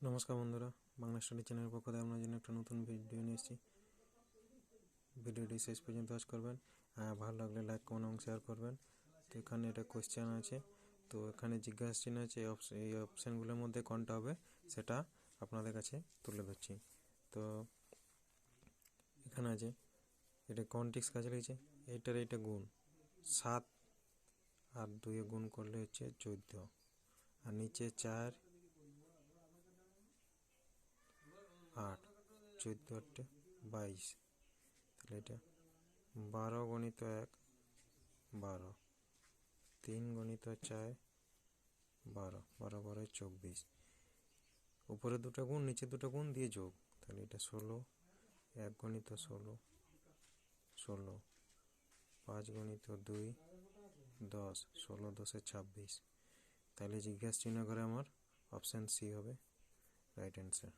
নমস্কার বন্ধুরা, বাংলা স্টাডি চ্যানেলের পক্ষ থেকে আপনার জন্য একটা নতুন ভিডিও নিয়ে এসেছি। ভিডিওটি শেষ পর্যন্ত ওয়াচ করবেন। ভালো লাগলে লাইক, কমেন্ট এবং শেয়ার করবেন। তো এখানে এটা কোয়েশ্চেন আছে, তো এখানে জিজ্ঞাসা চিহ্ন আছে। এই অপশানগুলোর মধ্যে কোনটা হবে সেটা আপনাদের কাছে তুলে ধরছি। তো এখানে আছে, এটা কন্টিক্স কাজে লেগেছে, এইটা গুণ 7 আর 2 গুণ করলে হচ্ছে 14, আর নিচে 4 8, 14 8 22, তাহলে এটা 12 গণিত 1 12, 3 গণিত 4 12, 12 12 24, উপরে দুটো গুণ নিচে দুটো গুণ দিয়ে যোগ, তাহলে এটা 16, 1 গণিত 16 16, 5 গণিত 2 10, 16 10 26। তাহলে জিজ্ঞাসা চিহ্ন করে আমার অপশান সি হবে রাইট অ্যান্সার।